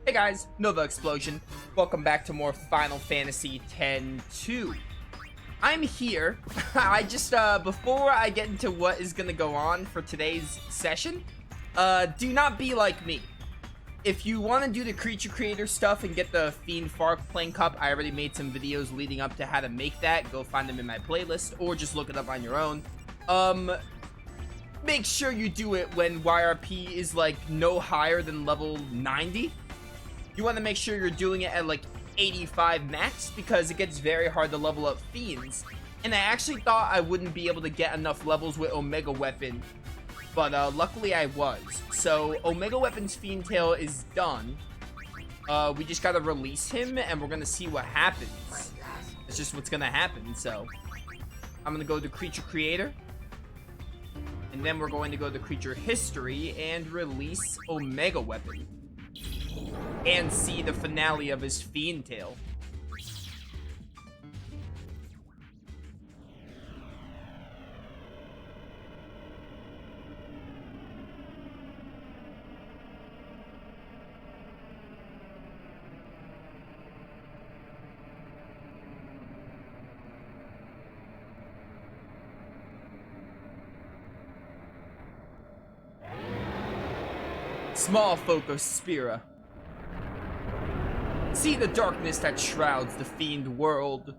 Hey guys, Novaexplosion. Welcome back to more Final Fantasy X-2. I'm here. I just, before I get into what is gonna go on for today's session, do not be like me. If you want to do the creature creator stuff and get the Fiend playing cup, I already made some videos leading up to how to make that. Go find them in my playlist, or just look it up on your own. Make sure you do it when YRP is like no higher than level 90. You want to make sure you're doing it at like 85 max, because it gets very hard to level up fiends. And I actually thought I wouldn't be able to get enough levels with Omega Weapon, but luckily I was. So Omega Weapon's Fiend Tail is done. We just gotta release him and we're gonna see what happens. It's just what's gonna happen. So I'm gonna go to Creature Creator, and then we're going to go to Creature History and release Omega Weapon and see the finale of his Fiend Tail. Small focus, Spira. See the darkness that shrouds the fiend world.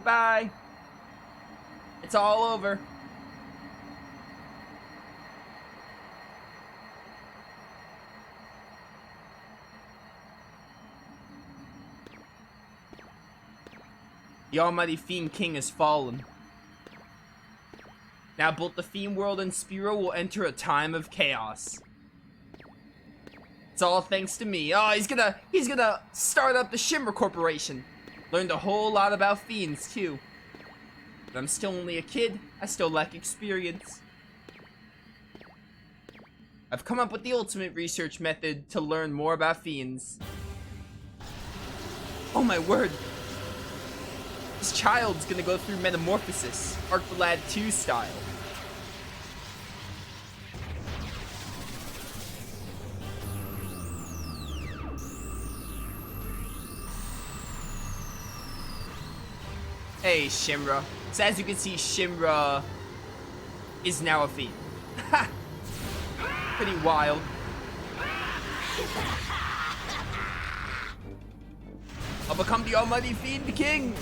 Bye. It's all over. The almighty Fiend King has fallen. Now both the Fiend World and Spira will enter a time of chaos. It's all thanks to me. Oh, he's gonna start up the Shimmer Corporation. Learned a whole lot about fiends too. But I'm still only a kid. I still lack experience. I've come up with the ultimate research method to learn more about fiends. Oh my word. This child's gonna go through metamorphosis, Arcbalad 2 style. Hey, Shinra. So as you can see, Shinra is now a fiend. Ha! Pretty wild. I'll become the almighty Fiend King!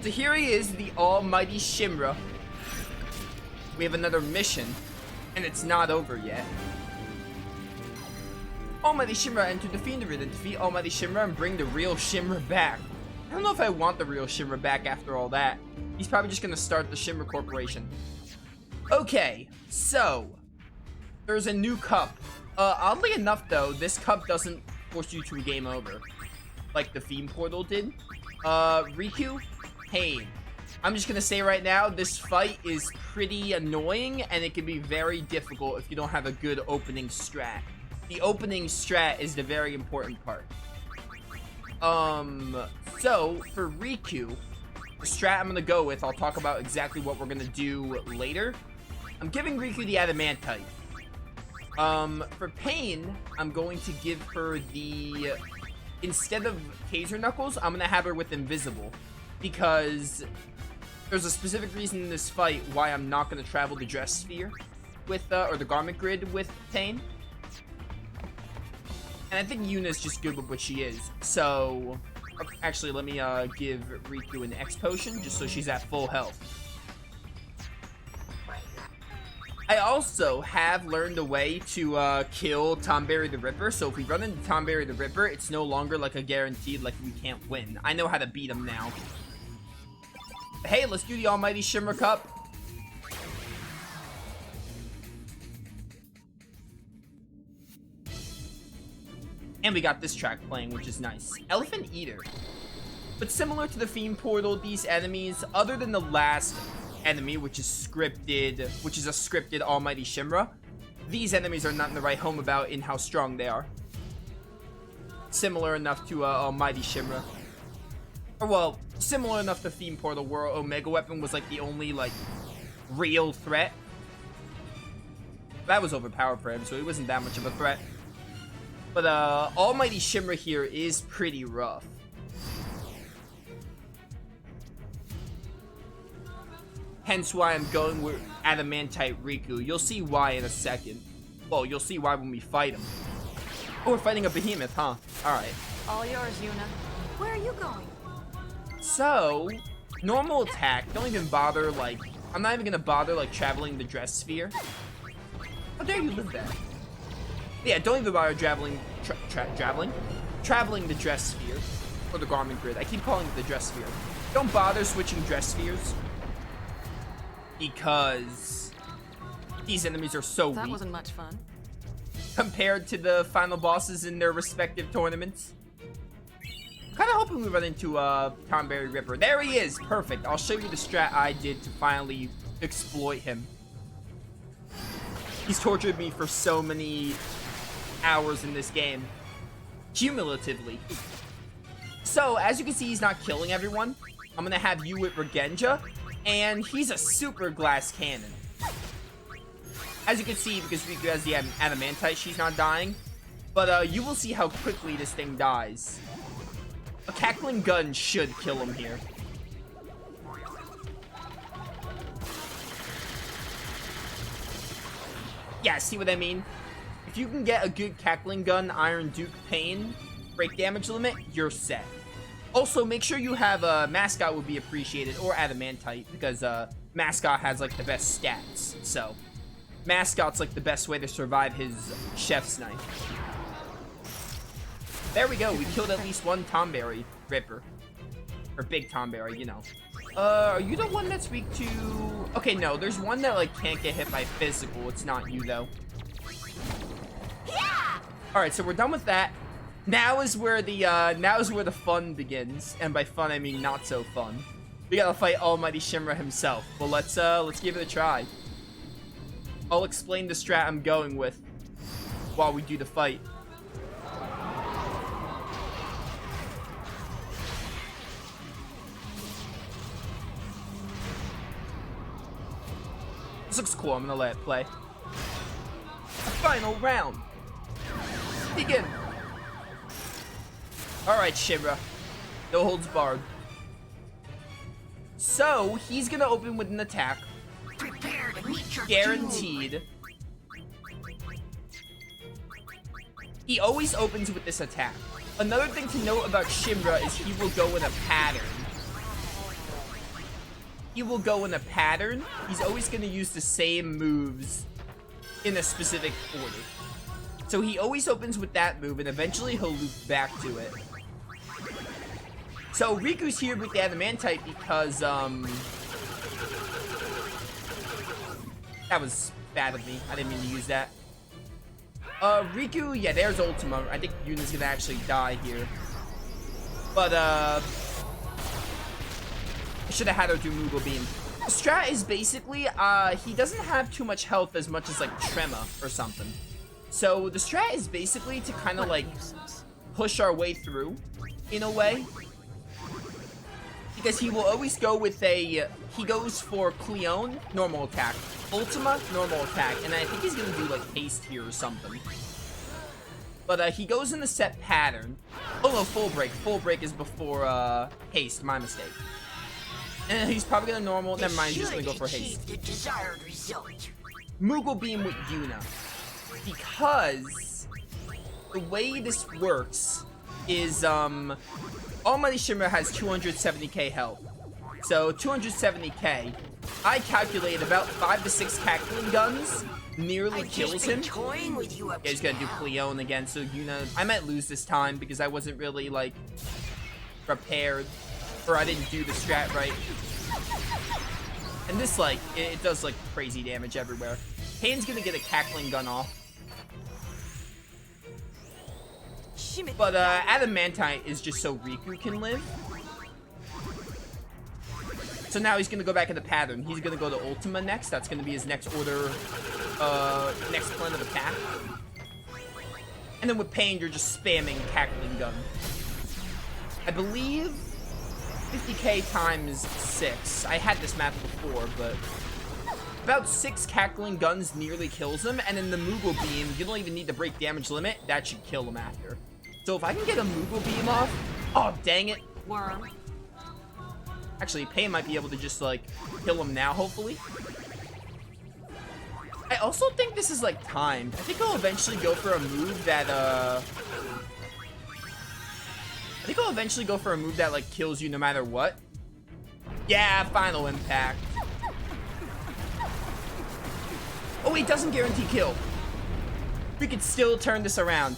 So here he is, the almighty Shinra. We have another mission, and it's not over yet. Almighty Shinra entered the Fiend Arena. Defeat Almighty Shinra and bring the real Shinra back. I don't know if I want the real Shinra back after all that. He's probably just gonna start the Shimmer Corporation. Okay, so there's a new cup. Oddly enough though, this cup doesn't force you to a game over like the Fiend Portal did. Riku, Pain. I'm just gonna say right now, this fight is pretty annoying and it can be very difficult if you don't have a good opening strat. The opening strat is the very important part. So for Riku, the strat I'm gonna go with, I'll talk about exactly what we're gonna do later. I'm giving Riku the Adamantite. For Pain, I'm going to give her the, instead of Taser Knuckles, I'm gonna have her with Invisible, because there's a specific reason in this fight why I'm not gonna travel the Dress Sphere with, or the Garment Grid with Pain. And I think Yuna's just good with what she is. So, actually, let me give Riku an X potion just so she's at full health. I also have learned a way to kill Tomberry the Ripper. So if we run into Tomberry the Ripper, it's no longer like a guaranteed like we can't win. I know how to beat him now. Hey, let's do the almighty Shimmer Cup. And we got this track playing, which is nice. Elephant Eater. But similar to the Fiend Portal, these enemies, other than the last enemy, which is a scripted almighty Shinra, these enemies are not in the right home about in how strong they are. similar enough to Almighty Shimra. Or, well, similar enough to Theme Portal, where Omega Weapon was, like, the only, like, real threat. That was overpowered for him, so he wasn't that much of a threat. But, Almighty Shimra here is pretty rough. Hence why I'm going with Adamantite Riku. You'll see why in a second. Well, you'll see why when we fight him. Oh, we're fighting a behemoth, huh? Alright. All yours, Yuna. Where are you going? So, normal attack. Don't even bother, like... I'm not even gonna bother, like, traveling the dress sphere. How dare you live there? Yeah, don't even bother traveling the dress sphere. Or the garment grid. I keep calling it the dress sphere. Don't bother switching dress spheres. Because these enemies are so weak. That wasn't much fun. Compared to the final bosses in their respective tournaments. Kind of hoping we run into Tomberry Ripper. There he is! Perfect. I'll show you the strat I did to finally exploit him. He's tortured me for so many hours in this game. Cumulatively. So, as you can see, he's not killing everyone. I'm gonna have you with Regenja. And he's a super glass cannon. As you can see, because Riku has the Adamantite, she's not dying. But you will see how quickly this thing dies. A cackling gun should kill him here. Yeah, see what I mean? If you can get a good cackling gun, Iron Duke Pain, break damage limit, you're set. Also, make sure you have a Mascot would be appreciated, or Adamantite, because Mascot has, like, the best stats. So, Mascot's, like, the best way to survive his chef's knife. There we go. We killed at least one Tomberry Ripper. Or Big Tomberry, you know. Are you the one that's weak to... Okay, no. There's one that, like, can't get hit by physical. It's not you, though. Yeah! Alright, so we're done with that. Now is where the fun begins, and by fun I mean not so fun. We gotta fight Almighty Shimra himself. Well, let's give it a try. I'll explain the strat I'm going with while we do the fight. This looks cool. I'm gonna let it play. A final round. Begin. Alright, Shimra. No holds barred. So, he's gonna open with an attack. Prepare to meet your Guaranteed. He always opens with this attack. Another thing to note about Shimra is he will go in a pattern. He will go in a pattern. He's always gonna use the same moves in a specific order. So he always opens with that move, and eventually he'll loop back to it. So Riku's here with the Adamantite because, that was bad of me. I didn't mean to use that. Riku, yeah, there's Ultima. I think Yuna's gonna actually die here. But, I should have had her do Moogle Beam. The strat is basically, he doesn't have too much health as much as, like, Trema or something. So the strat is basically to kind of, like, push our way through, in a way. Because he will always go with a, he goes for Cleone, normal attack. Ultima, normal attack. And I think he's going to do, like, haste here or something. But, he goes in the set pattern. Oh, no, full break. Full break is before, haste. My mistake. And he's probably going to normal. Never mind, he's just going to go for haste. The desired result. Moogle Beam with Yuna. Because the way this works is, Almighty Shimmer has 270k health. So 270k, I calculate about 5 to 6 cackling guns nearly kills him. Yeah, he's gonna do Cleone again, so Yuna, I might lose this time because I wasn't really, like, prepared, or I didn't do the strat right. And this, like, it does, like, crazy damage everywhere. Pain's gonna get a cackling gun off. But, Adamantite is just so Riku can live. So now he's gonna go back in the pattern. He's gonna go to Ultima next. That's gonna be his next order, next plan of attack. And then with Pain, you're just spamming Cackling Gun. I believe 50k times 6. I had this map before, but about 6 Cackling Guns nearly kills him. And then the Moogle Beam, you don't even need to break damage limit. That should kill him after. So if I can get a Moogle Beam off... Oh, dang it. Worm. Actually, Pain might be able to just, like, kill him now, hopefully. I also think this is, like, timed. I think I'll eventually go for a move that, like, kills you no matter what. Yeah, Final Impact. Oh, it doesn't guarantee kill. We could still turn this around.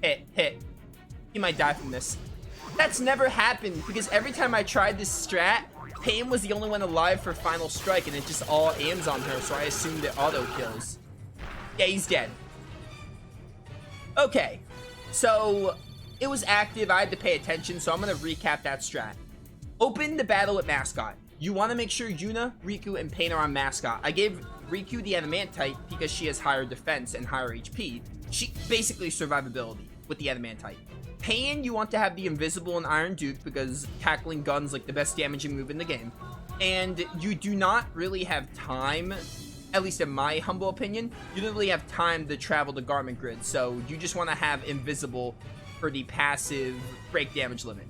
Hit. He might die from this. That's never happened, because every time I tried this strat, Pain was the only one alive for Final Strike, and it just all aims on her, so I assumed it auto-kills. Yeah, he's dead. Okay, so it was active, I had to pay attention, so I'm gonna recap that strat. Open the battle with Mascot. You want to make sure Yuna, Riku, and Pain are on Mascot. I gave Riku the Adamantite because she has higher defense and higher HP. She basically survivability with the Adamantite. Pain, you want to have the Invisible and Iron Duke because Cackling Gun's like the best damaging move in the game. And you do not really have time, at least in my humble opinion, you don't really have time to travel the Garment Grid. So you just want to have Invisible for the passive break damage limit.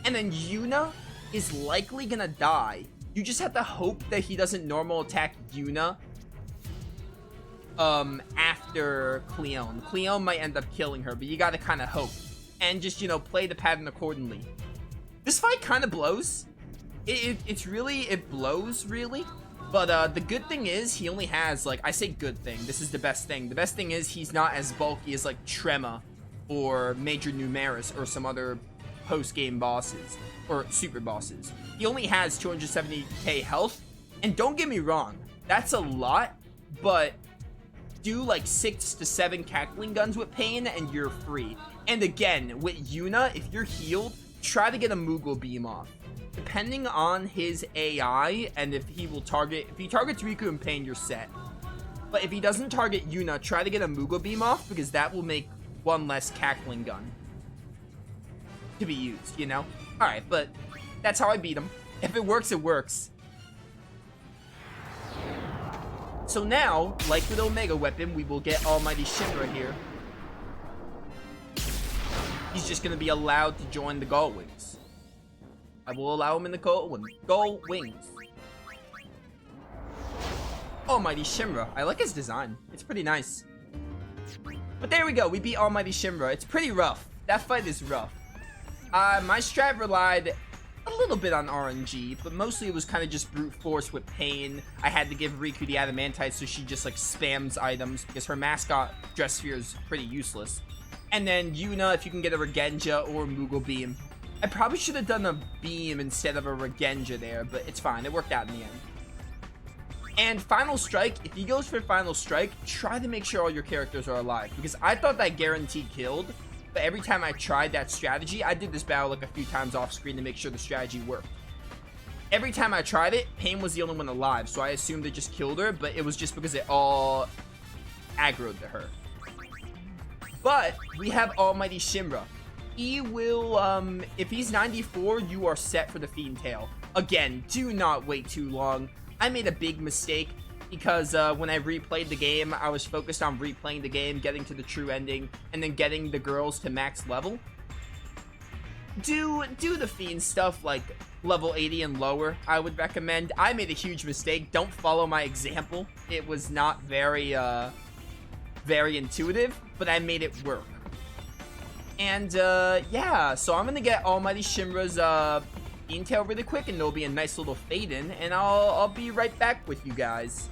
And then Yuna is likely gonna die. You just have to hope that he doesn't normal attack Yuna after Cleone. Cleone might end up killing her, but you gotta kind of hope. And just, you know, play the pattern accordingly. This fight kind of blows. It blows, really. But the good thing is, he only has, like, I say good thing. This is the best thing. The best thing is, he's not as bulky as, like, Trema or Major Numeris or some other post-game bosses. Or super bosses. He only has 270k health. And don't get me wrong, that's a lot. But do, like, 6 to 7 Cackling Guns with Pain, and you're free. And again, with Yuna, if you're healed, try to get a Moogle Beam off. Depending on his AI, and if he targets Riku and Pain, you're set. But if he doesn't target Yuna, try to get a Moogle Beam off, because that will make one less Cackling Gun to be used, you know? Alright, but that's how I beat him. If it works, it works. So now, like with Omega Weapon, we will get Almighty Shinra here. He's just gonna be allowed to join the Gull Wings. I will allow him in the Gull Wings. Almighty Shinra. I like his design. It's pretty nice. But there we go. We beat Almighty Shinra. It's pretty rough. That fight is rough. My strat relied a little bit on RNG, but mostly it was kind of just brute force with Pain. I had to give Riku the Adamantite so she just like spams items because her mascot Dress Sphere is pretty useless. And then Yuna, if you can get a Regenja or Moogle Beam. I probably should have done a Beam instead of a Regenja there, but it's fine. It worked out in the end. And Final Strike, if he goes for Final Strike, try to make sure all your characters are alive. Because I thought that guaranteed killed, but every time I tried that strategy, I did this battle like a few times off screen to make sure the strategy worked. Every time I tried it, Pain was the only one alive, so I assumed it just killed her, but it was just because it all aggroed to her. But we have Almighty Shinra. He will, if he's 94, you are set for the Fiend Tail. Again, do not wait too long. I made a big mistake because when I replayed the game, I was focused on replaying the game, getting to the true ending, and then getting the girls to max level. Do the Fiend stuff like level 80 and lower, I would recommend. I made a huge mistake. Don't follow my example. It was not very intuitive, but I made it work. And yeah, so I'm gonna get Almighty Shinra's Fiend Tail really quick, and there'll be a nice little fade in, and I'll be right back with you guys.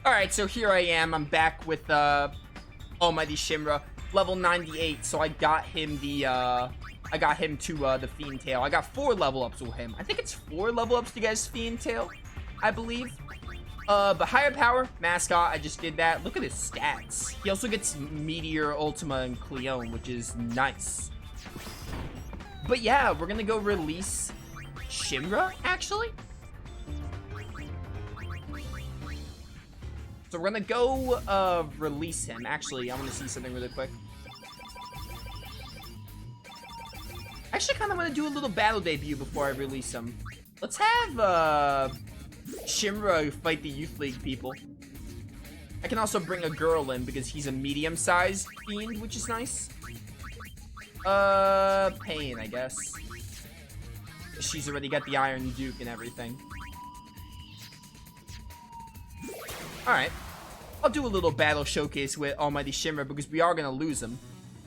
Alright, so here I am. I'm back with Almighty Shinra, level 98. So I got him the the Fiend Tail. I got 4 level ups with him. I think it's 4 level ups to get his Fiend Tail, I believe. But higher power, mascot, I just did that. Look at his stats. He also gets Meteor, Ultima, and Cleone, which is nice. But yeah, we're gonna go release Shinra, actually. So we're gonna go release him. Actually, I want to see something really quick. I actually kind of want to do a little battle debut before I release him. Let's have Shinra fight the Youth League people. I can also bring a girl in because he's a medium-sized fiend, which is nice. Pain, I guess. She's already got the Iron Duke and everything. Alright. I'll do a little battle showcase with Almighty Shimmer because we are gonna lose him.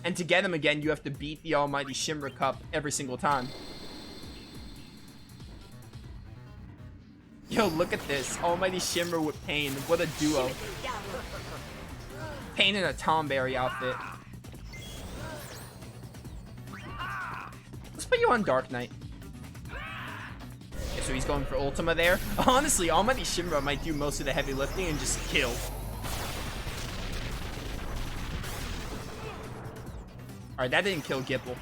And to get him again, you have to beat the Almighty Shimmer Cup every single time. Yo, look at this. Almighty Shimmer with Pain. What a duo. Pain in a Tomberry outfit. Let's put you on Dark Knight. Okay, so he's going for Ultima there. Honestly, Almighty Shimmer might do most of the heavy lifting and just kill. Alright, that didn't kill Gipple.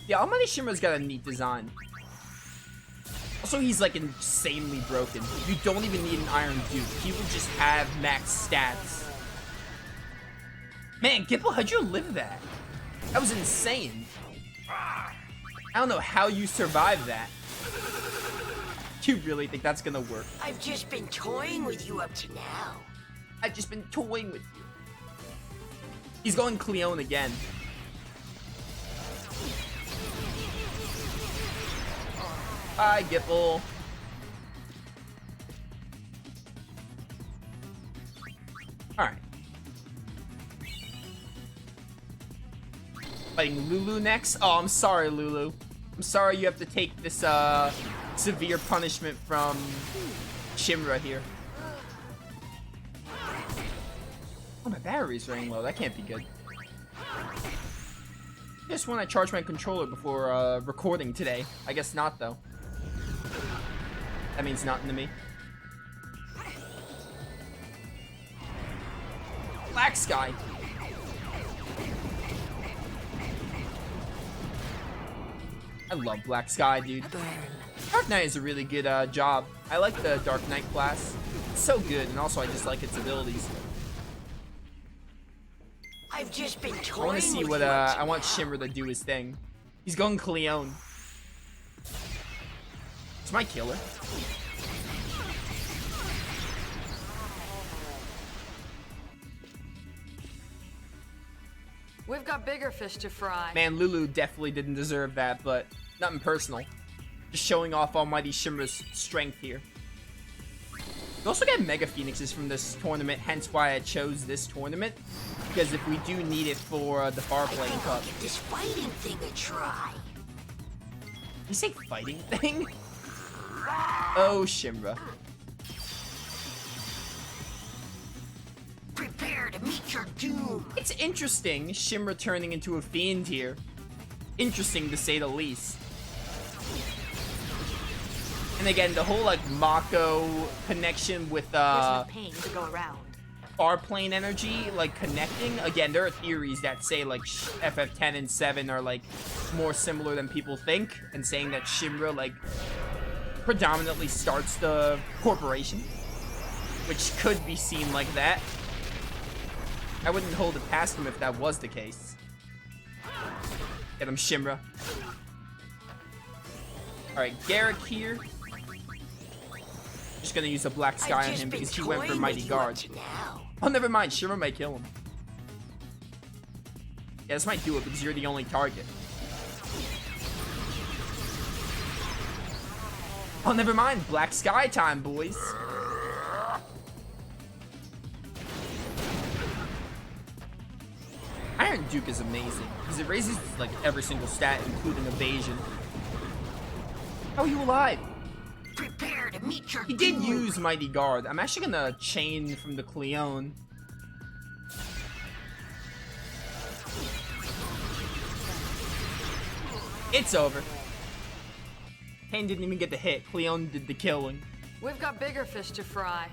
Yeah, Almighty Shimmer's got a neat design. Also, he's like insanely broken. You don't even need an Iron Duke. He will just have max stats. Man, Gipple, how'd you live that? That was insane. I don't know how you survived that. Do you really think that's gonna work? I've just been toying with you up to now. I've just been toying with you. He's going Cleone again. Bye, Gipple. Alright. Fighting Lulu next? Oh, I'm sorry, Lulu. I'm sorry you have to take this, severe punishment from Shinra here. Oh, my battery's running low. That can't be good. Just when I charge my controller before recording today. I guess not, though. That means nothing to me. Black Sky. I love Black Sky, dude. Dark Knight is a really good job. I like the Dark Knight class. It's so good, and also I just like its abilities. I've just been I toying want to see what I want Shimmer to do his thing. He's going Cleone. It's my killer. We've got bigger fish to fry. Man, Lulu definitely didn't deserve that, but nothing personal. Just showing off Almighty Shimmer's strength here. We also get Mega Phoenixes from this tournament, hence why I chose this tournament. Because if we do need it for the Far Playing Cup. Give this fighting thing a try. You say fighting thing? Oh, Shinra. Prepare to meet your doom. It's interesting, Shinra turning into a fiend here. Interesting to say the least. And again, the whole like Mako connection with Pain to go around. Far plane energy, like connecting. Again, there are theories that say like FF10 and 7 are like more similar than people think, and saying that Shinra like predominantly starts the corporation, which could be seen like that. I wouldn't hold it past him if that was the case. Get him, Shinra. Alright, Garrick here. Just gonna use a Black Sky on him because he went for Mighty Guard. Oh, never mind. Shimmer might kill him. Yeah, this might do it because you're the only target. Oh, never mind. Black Sky time, boys. Iron Duke is amazing because it raises like every single stat, including evasion. How are you alive? Prepare to meet your He did use Mighty Guard. I'm actually gonna chain from the Cleone. It's over. Pain didn't even get the hit. Cleone did the killing. We've got bigger fish to fry.